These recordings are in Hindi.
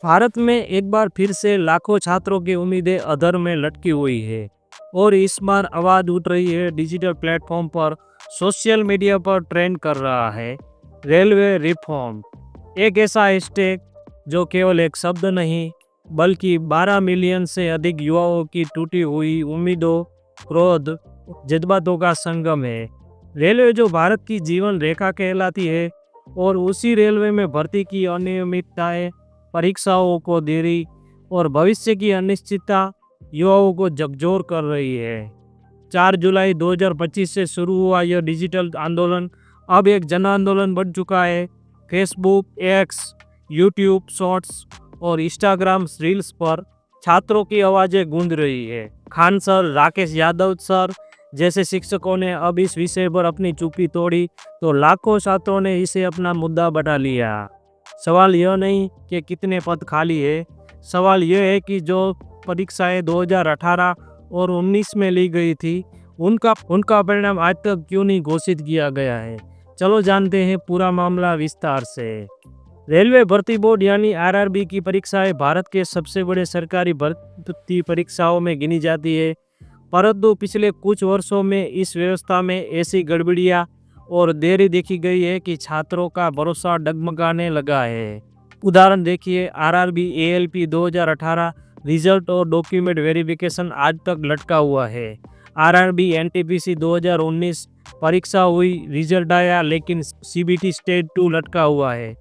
भारत में एक बार फिर से लाखों छात्रों की उम्मीदें अधर में लटकी हुई है और इस बार आवाज उठ रही है डिजिटल प्लेटफॉर्म पर, सोशल मीडिया पर ट्रेंड कर रहा है रेलवे रिफॉर्म। एक ऐसा हैशटैग जो केवल एक शब्द नहीं बल्कि 12 मिलियन से अधिक युवाओं की टूटी हुई उम्मीदों, क्रोध, जज्बातों का संगम है। रेलवे जो भारत की जीवन रेखा कहलाती है और उसी रेलवे में भर्ती की अनियमितताएं, परीक्षाओं को देरी और भविष्य की अनिश्चितता युवाओं को झकझोर कर रही है। 4 जुलाई 2025 से शुरू हुआ यह डिजिटल आंदोलन अब एक जन आंदोलन बन चुका है। फेसबुक, एक्स, यूट्यूब शॉर्ट्स और इंस्टाग्राम रील्स पर छात्रों की आवाज़ें गूंज रही है। खान सर, राकेश यादव सर जैसे शिक्षकों ने अब इस विषय पर अपनी चुप्पी तोड़ी तो लाखों छात्रों ने इसे अपना मुद्दा बना लिया। सवाल यह नहीं कि कितने पद खाली है, सवाल यह है कि जो परीक्षाएं 2018 और 19 में ली गई थी उनका परिणाम आज तक क्यों नहीं घोषित किया गया है। चलो जानते हैं पूरा मामला विस्तार से। रेलवे भर्ती बोर्ड यानी आरआरबी की परीक्षाएं भारत के सबसे बड़े सरकारी भर्ती परीक्षाओं में गिनी जाती है, परंतु पिछले कुछ वर्षों में इस व्यवस्था में ऐसी गड़बड़ियां और देरी देखी गई है कि छात्रों का भरोसा डगमगाने लगा है। उदाहरण देखिए, आरआरबी एएलपी 2018 रिजल्ट और डॉक्यूमेंट वेरिफिकेशन आज तक लटका हुआ है। आरआरबी एनटीपीसी 2019 परीक्षा हुई, रिजल्ट आया लेकिन सीबीटी स्टेज 2 लटका हुआ है।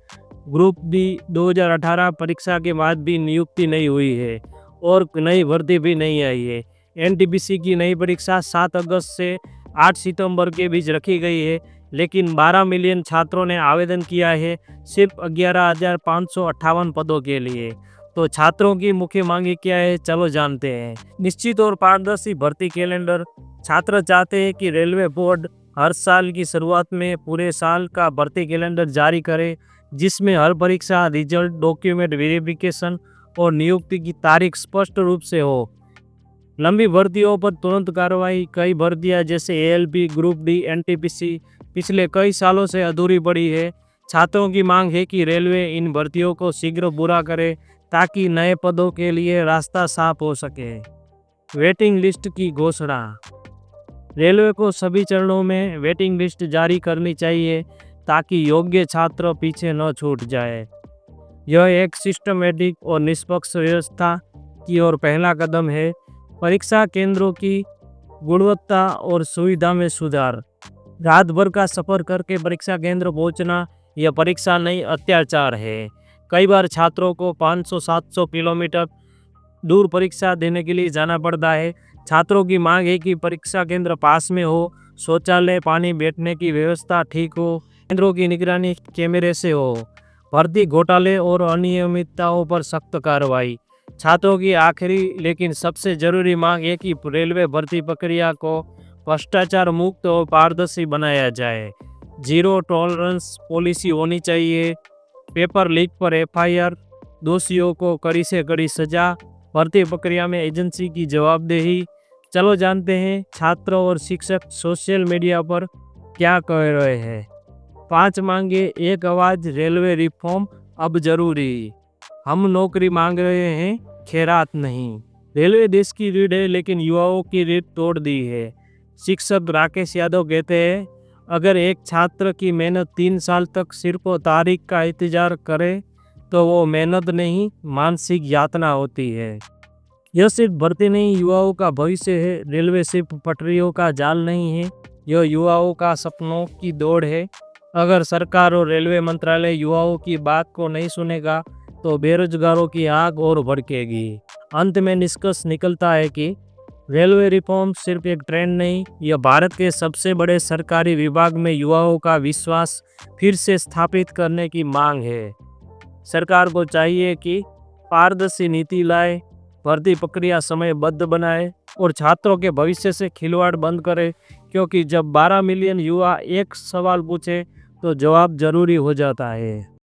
ग्रुप डी 2018 परीक्षा के बाद भी नियुक्ति नहीं हुई है और नई भर्ती भी नहीं आई है। एनटीपीसी की नई परीक्षा 7 अगस्त से 8 सितंबर के बीच रखी गई है, लेकिन 12 मिलियन छात्रों ने आवेदन किया है सिर्फ 11,558 पदों के लिए। तो छात्रों की मुख्य मांगे क्या है, चलो जानते हैं। निश्चित और पारदर्शी भर्ती कैलेंडर। छात्र चाहते हैं कि रेलवे बोर्ड हर साल की शुरुआत में पूरे साल का भर्ती कैलेंडर जारी करे, जिसमें हर परीक्षा, रिजल्ट, डॉक्यूमेंट वेरिफिकेशन और नियुक्ति की तारीख स्पष्ट रूप से हो। लंबी भर्तियों पर तुरंत कार्रवाई। कई भर्तियां जैसे एएलपी, ग्रुप डी, एनटीपीसी पिछले कई सालों से अधूरी पड़ी है। छात्रों की मांग है कि रेलवे इन भर्तियों को शीघ्र पूरा करे ताकि नए पदों के लिए रास्ता साफ हो सके। वेटिंग लिस्ट की घोषणा। रेलवे को सभी चरणों में वेटिंग लिस्ट जारी करनी चाहिए ताकि योग्य छात्र पीछे न छूट जाए। यह एक सिस्टमेटिक और निष्पक्ष व्यवस्था की ओर पहला कदम है। परीक्षा केंद्रों की गुणवत्ता और सुविधा में सुधार। रात भर का सफर करके परीक्षा केंद्र पहुंचना यह परीक्षा नहीं, अत्याचार है। कई बार छात्रों को 500-700 किलोमीटर दूर परीक्षा देने के लिए जाना पड़ता है। छात्रों की मांग है कि परीक्षा केंद्र पास में हो, शौचालय, पानी, बैठने की व्यवस्था ठीक हो, केंद्रों की निगरानी कैमरे से हो। भर्ती घोटाले और अनियमितताओं पर सख्त कार्रवाई। छात्रों की आखिरी लेकिन सबसे जरूरी मांग है कि रेलवे भर्ती प्रक्रिया को भ्रष्टाचार मुक्त और पारदर्शी बनाया जाए। जीरो टॉलरेंस पॉलिसी होनी चाहिए। पेपर लीक पर एफआईआर, दोषियों को कड़ी से कड़ी सजा। भर्ती प्रक्रिया में एजेंसी की जवाबदेही। चलो जानते हैं छात्र और शिक्षक सोशल मीडिया पर क्या कह रहे हैं। 5 मांगे, एक आवाज, रेलवे रिफॉर्म अब जरूरी। हम नौकरी मांग रहे हैं, खैरात नहीं। रेलवे देश की रीढ़ है लेकिन युवाओं की रीढ़ तोड़ दी है। शिक्षक राकेश यादव कहते हैं, अगर एक छात्र की मेहनत 3 साल तक सिर्फ तारीख का इंतजार करे तो वो मेहनत नहीं, मानसिक यातना होती है। यह सिर्फ भर्ती नहीं, युवाओं का भविष्य है। रेलवे सिर्फ पटरियों का जाल नहीं है, यह युवाओं का सपनों की दौड़ है। अगर सरकार और रेलवे मंत्रालय युवाओं की बात को नहीं सुनेगा तो बेरोजगारों की आग और भड़केगी। अंत में निष्कर्ष निकलता है कि रेलवे रिफॉर्म सिर्फ एक ट्रेंड नहीं, यह भारत के सबसे बड़े सरकारी विभाग में युवाओं का विश्वास फिर से स्थापित करने की मांग है। सरकार को चाहिए कि पारदर्शी नीति लाए, भर्ती प्रक्रिया समयबद्ध बनाए और छात्रों के भविष्य से खिलवाड़ बंद करे, क्योंकि जब 12 मिलियन युवा एक सवाल पूछे तो जवाब जरूरी हो जाता है।